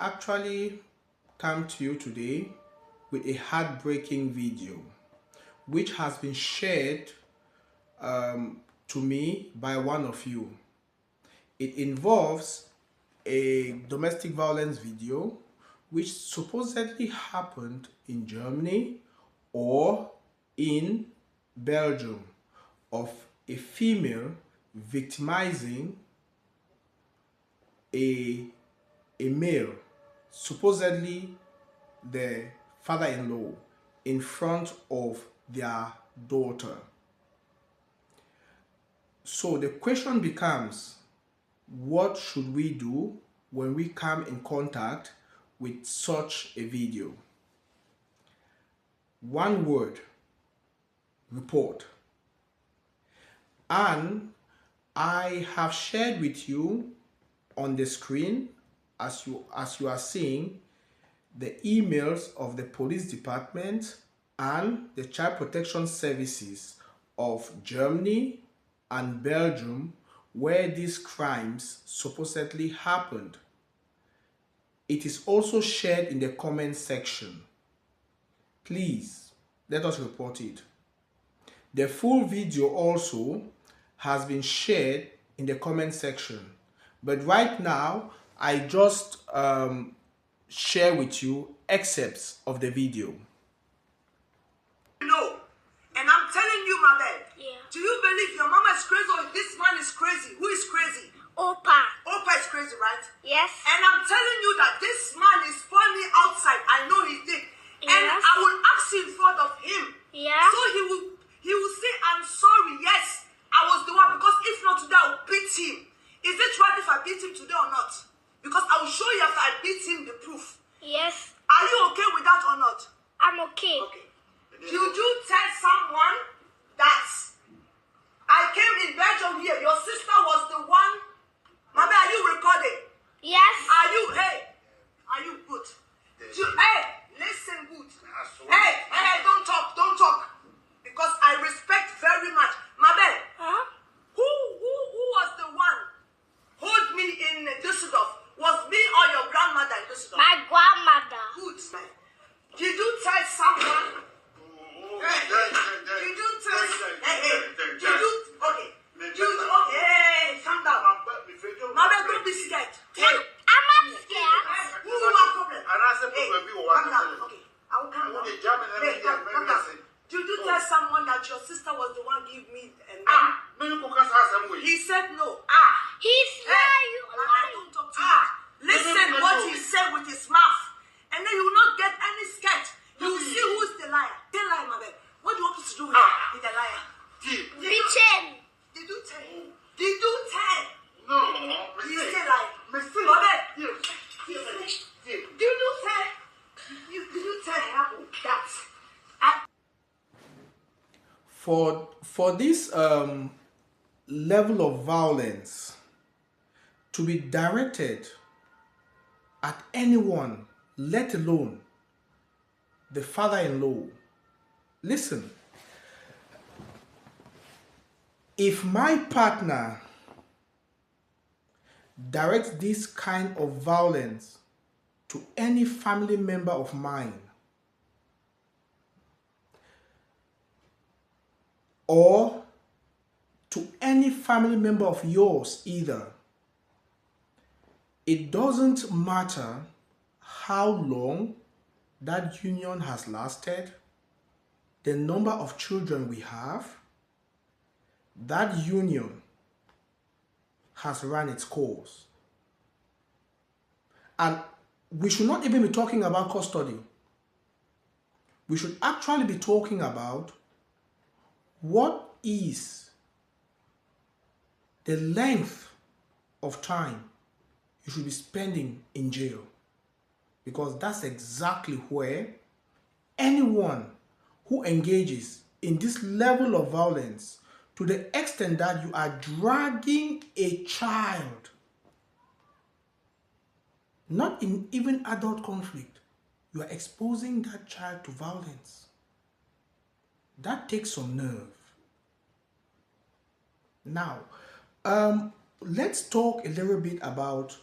actually come to you today with a heartbreaking video which has been shared to me by one of you. It involves a domestic violence video which supposedly happened in Germany or in Belgium of a female victimizing a male, supposedly the father-in-law, in front of their daughter. So the question becomes, what should we do when we come in contact with such a video? One word: report. And I have shared with you on the screen, as you are seeing, the emails of the police department and the child protection services of Germany and Belgium where these crimes supposedly happened. It is also shared in the comment section. Please let us report it. The full video also has been shared in the comment section, but right now I just share with you excerpts of the video. No, and I'm telling you, my man. Yeah. Do you believe your mama is crazy or this man is crazy? Who is crazy? Opa. Opa is crazy, right? Yes. And I'm telling you that this man is spoiling me outside. I know he did. And Yes. I will ask you in front of him. Yeah. So he will say, I'm sorry. Yes, I was the one, because if not today, I'll beat him. Is it right if I beat him today or not? Because I will show you after I beat him the proof. Yes. Are you okay with that or not? I'm okay. Okay. Did you tell someone that I came in Belgium here? Your sister was the one. Mama, are you recording? Yes. Are you, are you good? Listen good. Hey, don't talk. Because I respect very much. Mabel, Huh? who was the one hold me in Düsseldorf? Was me or your grandmother in Düsseldorf? My grandmother. Good. Did you tell someone? Did you tell? Okay, calm down. Mabel, don't be scared. I'm not scared. Who is my problem? Calm down. Okay, I will calm down. Calm down. Did you tell someone that your sister was the one give me and he said no? He's lying. Mabel, don't talk to me. Listen what he said with his mouth, and then you will not get any scared. You will see who is the liar. The liar, Mabel. What do you want us to do with the liar? Bitchin. Did you tell? Did you tell? No. He is still lying. Mabel, did you tell? Did you tell her that? For this level of violence to be directed at anyone, let alone the father-in-law. Listen, if my partner directs this kind of violence to any family member of mine, or to any family member of yours either, it doesn't matter how long that union has lasted, the number of children we have, that union has run its course. And we should not even be talking about custody. We should actually be talking about what is the length of time you should be spending in jail. Because that's exactly where anyone who engages in this level of violence, to the extent that you are dragging a child, not in even adult conflict, you are exposing that child to violence. That takes some nerve. Now, let's talk a little bit about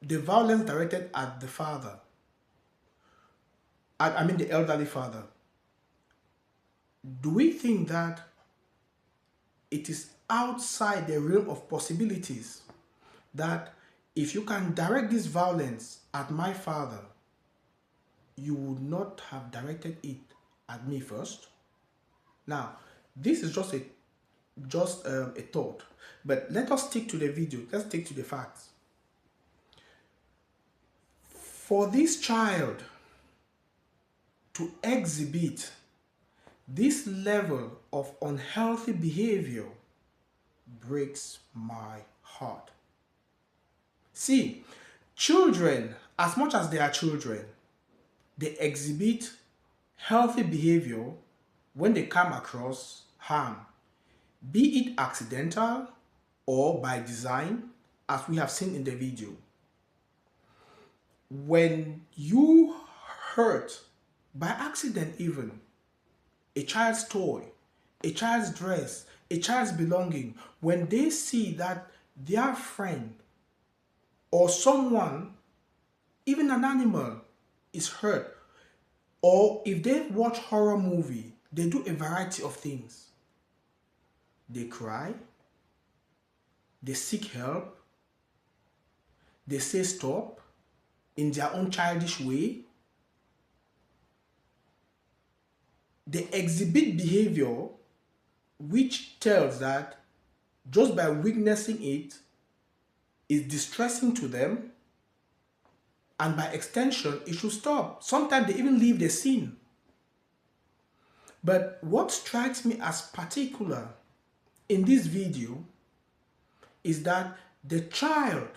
the violence directed at the father, I mean the elderly father, do we think that it is outside the realm of possibilities that if you can direct this violence at my father, you would not have directed it at me first? Now, this is just a thought, but let us stick to the video. Let's stick to the facts. For this child to exhibit this level of unhealthy behavior breaks my heart. See, children, as much as they are children, they exhibit healthy behavior when they come across harm, be it accidental or by design, as we have seen in the video. When you hurt, by accident even, a child's toy, a child's dress, a child's belonging, when they see that their friend or someone, even an animal, is hurt, or if they watch horror movie, they do a variety of things. They cry, they seek help, they say stop in their own childish way. They exhibit behavior which tells that just by witnessing it is distressing to them, and by extension it should stop. Sometimes they even leave the scene. But what strikes me as particular in this video is that the child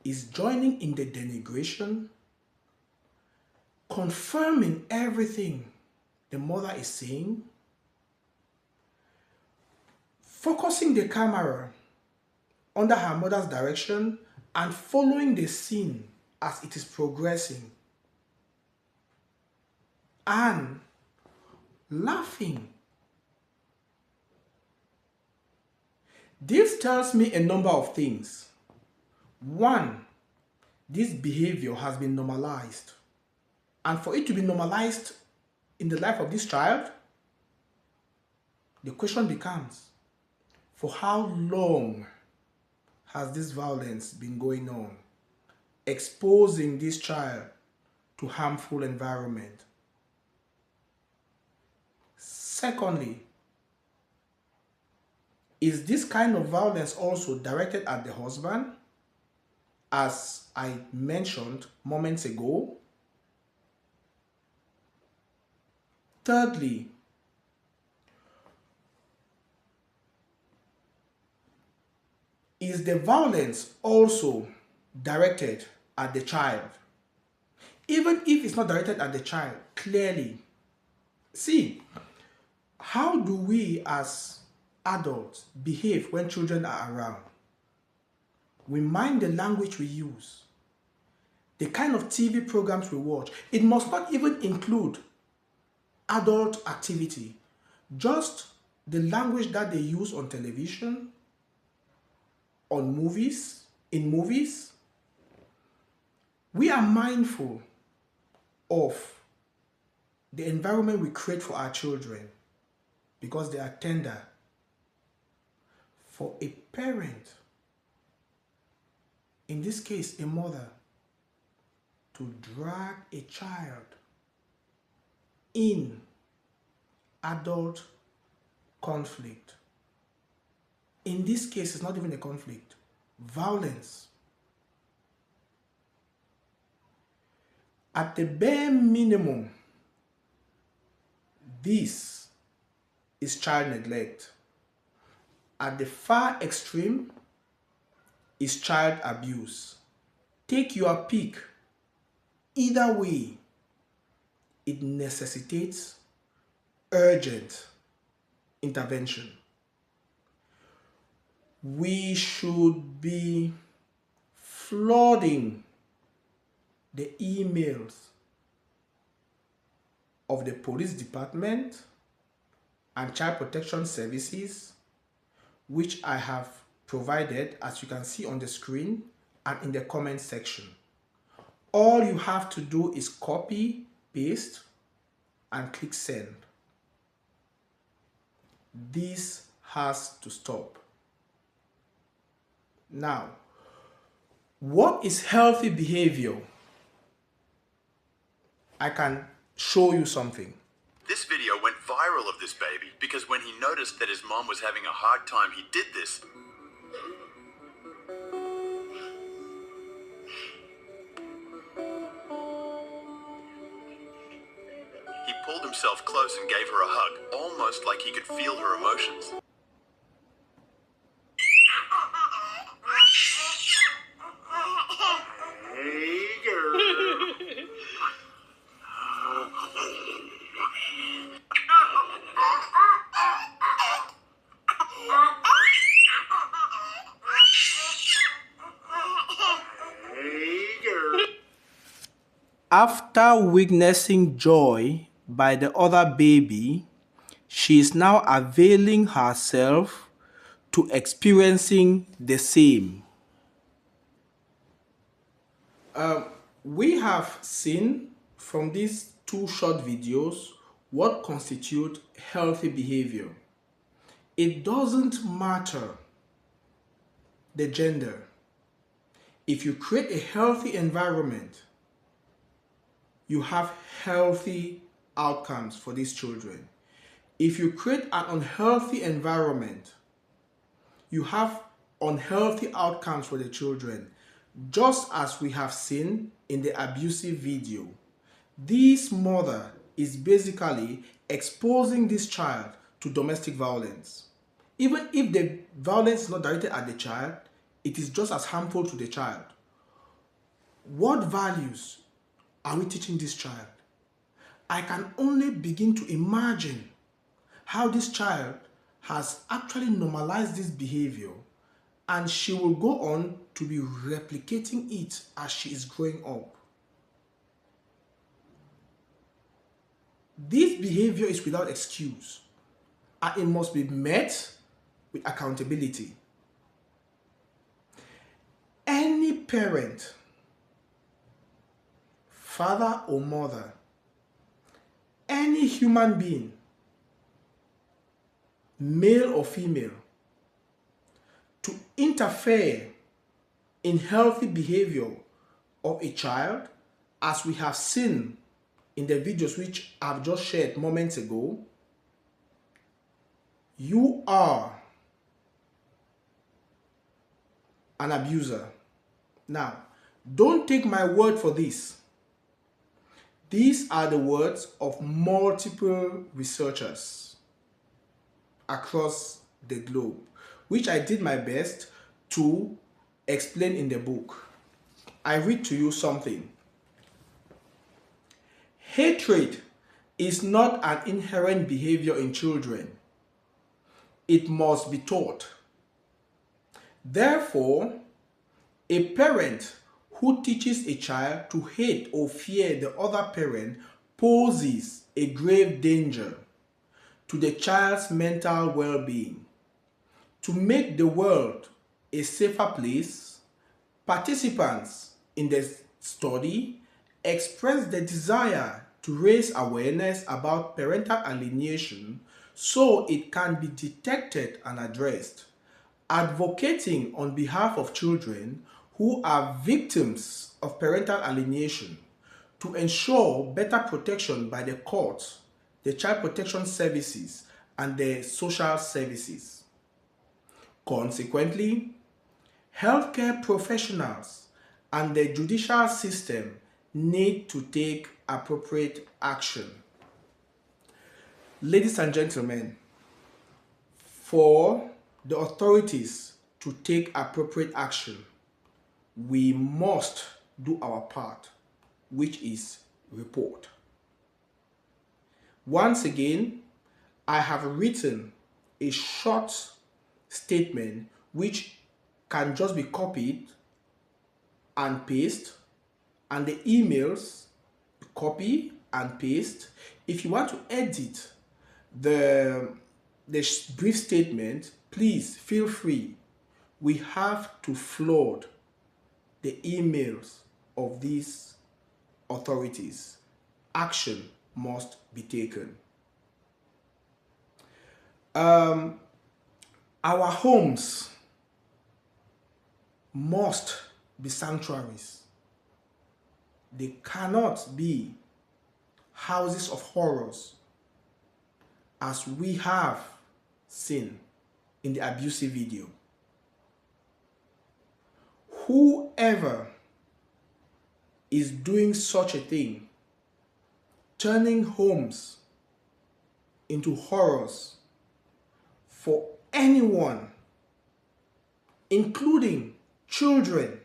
is joining in the denigration, confirming everything the mother is saying, focusing the camera under her mother's direction and following the scene as it is progressing, and laughing. This tells me a number of things. One, this behavior has been normalized, and for it to be normalized in the life of this child, the question becomes, for how long has this violence been going on, exposing this child to harmful environment? Secondly, is this kind of violence also directed at the husband, as I mentioned moments ago? Thirdly, is the violence also directed at the child? Even if it's not directed at the child, clearly. See, how do we as adults behave when children are around? We mind the language we use, the kind of TV programs we watch. It must not even include adult activity, just the language that they use on television, on movies, in movies. We are mindful of the environment we create for our children because they are tender. For a parent, in this case a mother, to drag a child in adult conflict, in this case it's not even a conflict, violence, at the bare minimum, this is child neglect. At the far extreme is child abuse. Take your pick. Either way, it necessitates urgent intervention. We should be flooding the emails of the police department and child protection services, which I have provided, as you can see on the screen, and in the comment section. All you have to do is copy, paste, and click send. This has to stop. Now, what is healthy behavior? I can show you something. This video went viral of this baby because when he noticed that his mom was having a hard time, he did this. He pulled himself close and gave her a hug, almost like he could feel her emotions. Hey, girl. After witnessing joy by the other baby, she is now availing herself to experiencing the same. We have seen from these two short videos what constitutes healthy behavior. It doesn't matter the gender. If you create a healthy environment, you have healthy outcomes for these children. If you create an unhealthy environment, you have unhealthy outcomes for the children, just as we have seen in the abusive video. This mother is basically exposing this child to domestic violence. Even if the violence is not directed at the child, it is just as harmful to the child. What values are we teaching this child? I can only begin to imagine how this child has actually normalized this behavior, and she will go on to be replicating it as she is growing up. This behavior is without excuse, and it must be met with accountability. Any parent, father or mother, any human being, male or female, to interfere in healthy behavior of a child, as we have seen in the videos which I've just shared moments ago, you are an abuser. Now, don't take my word for this. These are the words of multiple researchers across the globe, which I did my best to explain in the book. I read to you something. Hatred is not an inherent behavior in children. It must be taught. Therefore, a parent who teaches a child to hate or fear the other parent poses a grave danger to the child's mental well-being. To make the world a safer place, participants in the study expressed the desire to raise awareness about parental alienation so it can be detected and addressed, advocating on behalf of children who are victims of parental alienation to ensure better protection by the courts, the child protection services, and the social services. Consequently, healthcare professionals and the judicial system need to take appropriate action. Ladies and gentlemen, for the authorities to take appropriate action, we must do our part, which is report. Once again, I have written a short statement which can just be copied and paste, and the emails, copy and paste. If you want to edit the brief statement, please feel free. We have to flood the emails of these authorities, action must be taken. Our homes must be sanctuaries. They cannot be houses of horrors, as we have seen in the abusive video. Whoever is doing such a thing, turning homes into horrors for anyone, including children,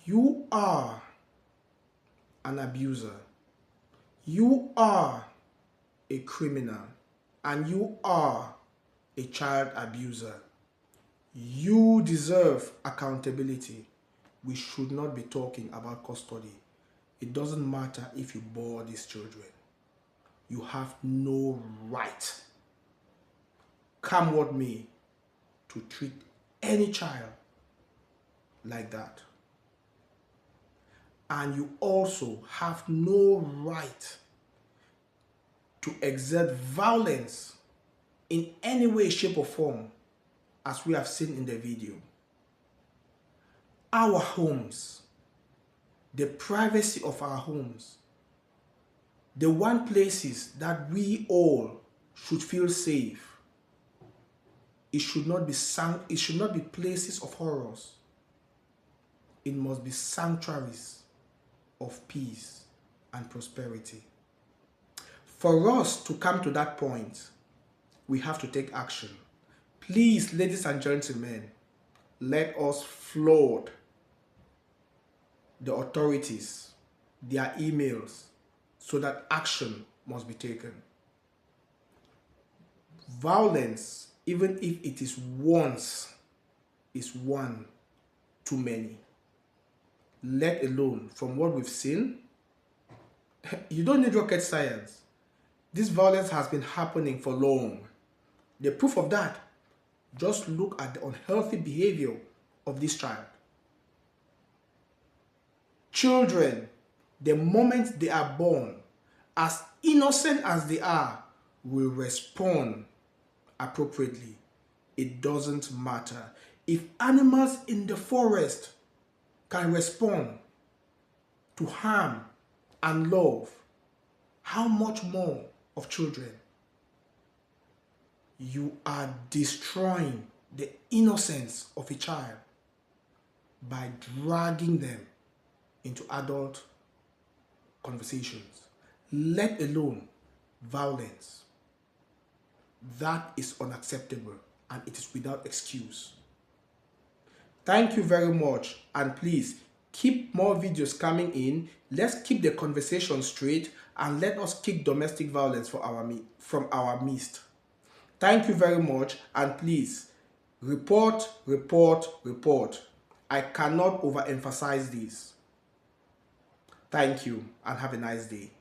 you are an abuser. You are a criminal, and you are a child abuser. You deserve accountability. We should not be talking about custody. It doesn't matter if you bore these children. You have no right, come what may, to treat any child like that. And you also have no right to exert violence in any way, shape, or form, as we have seen in the video. Our homes, the privacy of our homes, the one places that we all should feel safe, it should not be places of horrors. It must be sanctuaries of peace and prosperity. For us to come to that point, we have to take action. Please, ladies and gentlemen, let us flood the authorities, their emails, so that action must be taken. Violence, even if it is once, is one too many. Let alone, from what we've seen, you don't need rocket science. This violence has been happening for long. The proof of that, just look at the unhealthy behavior of this child. Children, the moment they are born, as innocent as they are, will respond appropriately. It doesn't matter. If animals in the forest can respond to harm and love, how much more of children? You are destroying the innocence of a child by dragging them into adult conversations, let alone violence. That is unacceptable, and it is without excuse. Thank you very much, and please keep more videos coming in. Let's keep the conversation straight, and let us kick domestic violence from our midst. Thank you very much, and please report, report, report. I cannot overemphasize this. Thank you, and have a nice day.